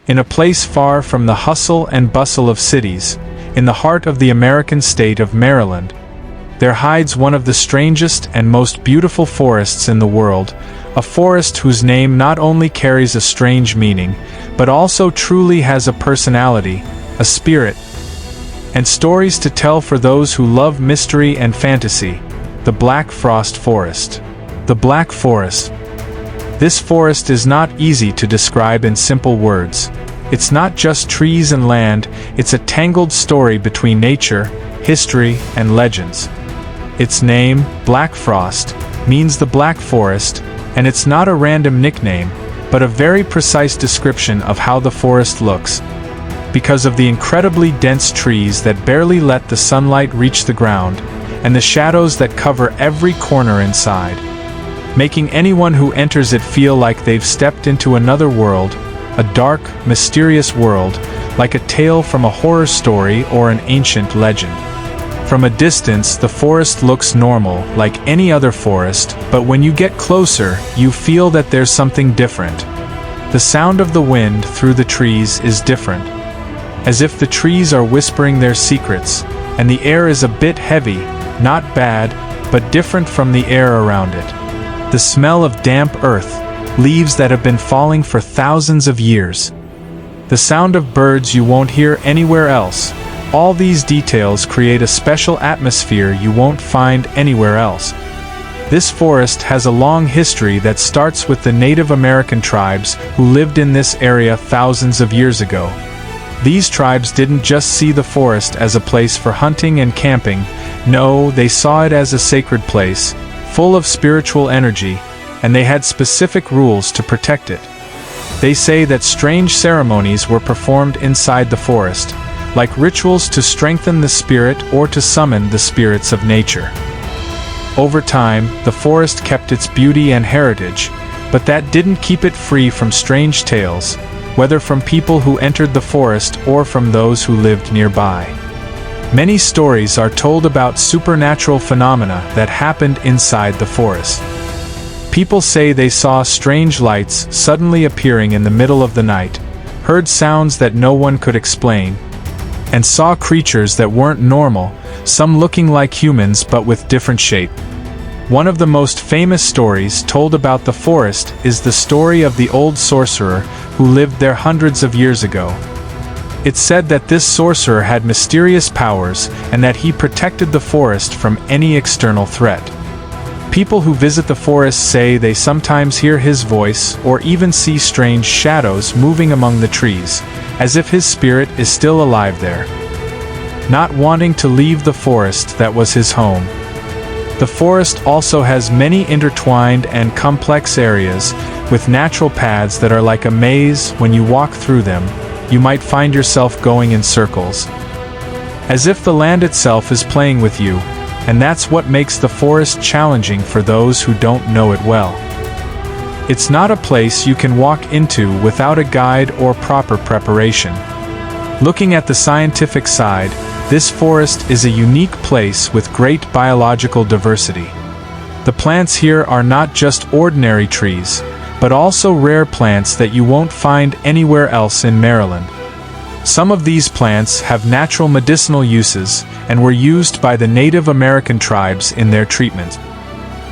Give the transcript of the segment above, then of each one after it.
in a place far from the hustle and bustle of cities, in the heart of the American state of Maryland, there hides one of the strangest and most beautiful forests in the world, a forest whose name not only carries a strange meaning, but also truly has a personality, a spirit, and stories to tell for those who love mystery and fantasy. The Black Frost Forest. The Black Forest. This forest is not easy to describe in simple words. It's not just trees and land, it's a tangled story between nature, history, and legends. Its name, Black Frost, means the Black Forest, and it's not a random nickname, but a very precise description of how the forest looks. Because of the incredibly dense trees that barely let the sunlight reach the ground, and the shadows that cover every corner inside, making anyone who enters it feel like they've stepped into another world, a dark, mysterious world, like a tale from a horror story or an ancient legend. From a distance, the forest looks normal, like any other forest, but when you get closer, you feel that there's something different. The sound of the wind through the trees is different, as if the trees are whispering their secrets, and the air is a bit heavy, not bad, but different from the air around it. The smell of damp earth, leaves that have been falling for thousands of years. The sound of birds you won't hear anywhere else. All these details create a special atmosphere you won't find anywhere else. This forest has a long history that starts with the Native American tribes who lived in this area thousands of years ago. These tribes didn't just see the forest as a place for hunting and camping. No, they saw it as a sacred place, full of spiritual energy, and they had specific rules to protect it. They say that strange ceremonies were performed inside the forest, like rituals to strengthen the spirit or to summon the spirits of nature. Over time, the forest kept its beauty and heritage, but that didn't keep it free from strange tales, whether from people who entered the forest or from those who lived nearby. Many stories are told about supernatural phenomena that happened inside the forest. People say they saw strange lights suddenly appearing in the middle of the night, heard sounds that no one could explain, and saw creatures that weren't normal, some looking like humans but with different shape. One of the most famous stories told about the forest is the story of the old sorcerer who lived there hundreds of years ago. It's said that this sorcerer had mysterious powers and that he protected the forest from any external threat. People who visit the forest say they sometimes hear his voice or even see strange shadows moving among the trees, as if his spirit is still alive there, not wanting to leave the forest that was his home. The forest also has many intertwined and complex areas, with natural paths that are like a maze. When you walk through them, you might find yourself going in circles, as if the land itself is playing with you, and that's what makes the forest challenging for those who don't know it well. It's not a place you can walk into without a guide or proper preparation. Looking at the scientific side, this forest is a unique place with great biological diversity. The plants here are not just ordinary trees, but also rare plants that you won't find anywhere else in Maryland. Some of these plants have natural medicinal uses and were used by the Native American tribes in their treatment.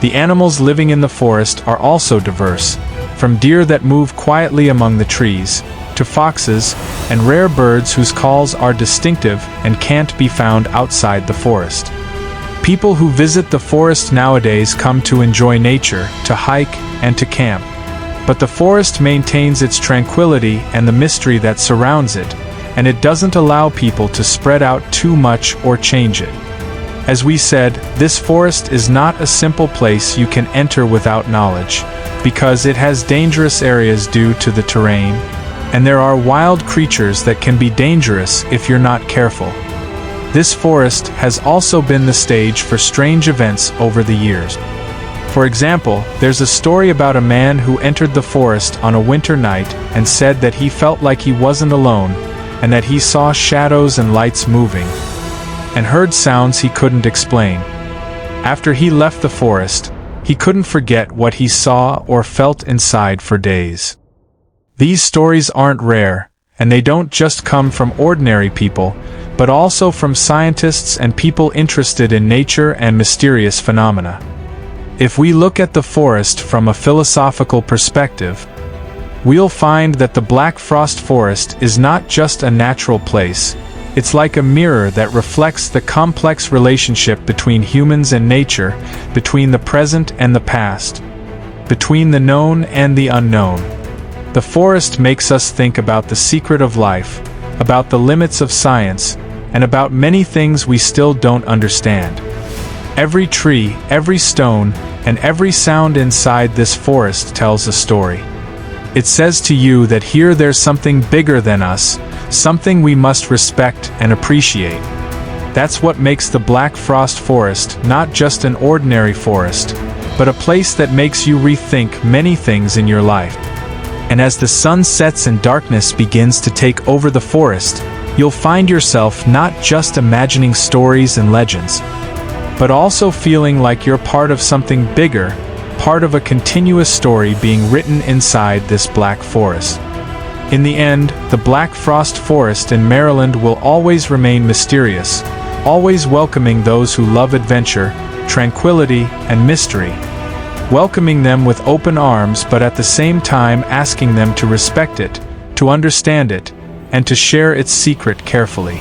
The animals living in the forest are also diverse, from deer that move quietly among the trees, to foxes and rare birds whose calls are distinctive and can't be found outside the forest. People who visit the forest nowadays come to enjoy nature, to hike, and to camp. But the forest maintains its tranquility and the mystery that surrounds it, and it doesn't allow people to spread out too much or change it. As we said, this forest is not a simple place you can enter without knowledge, because it has dangerous areas due to the terrain, and there are wild creatures that can be dangerous if you're not careful. This forest has also been the stage for strange events over the years. For example, there's a story about a man who entered the forest on a winter night and said that he felt like he wasn't alone, and that he saw shadows and lights moving, and heard sounds he couldn't explain. After he left the forest, he couldn't forget what he saw or felt inside for days. These stories aren't rare, and they don't just come from ordinary people, but also from scientists and people interested in nature and mysterious phenomena. If we look at the forest from a philosophical perspective, we'll find that the Black Frost Forest is not just a natural place. It's like a mirror that reflects the complex relationship between humans and nature, between the present and the past, between the known and the unknown. The forest makes us think about the secret of life, about the limits of science, and about many things we still don't understand. Every tree, every stone, and every sound inside this forest tells a story. It says to you that here there's something bigger than us, something we must respect and appreciate. That's what makes the Black Frost Forest not just an ordinary forest, but a place that makes you rethink many things in your life. And as the sun sets and darkness begins to take over the forest, you'll find yourself not just imagining stories and legends, but also feeling like you're part of something bigger, part of a continuous story being written inside this black forest. In the end, the Black Frost Forest in Maryland will always remain mysterious, always welcoming those who love adventure, tranquility, and mystery. Welcoming them with open arms, but at the same time asking them to respect it, to understand it, and to share its secret carefully.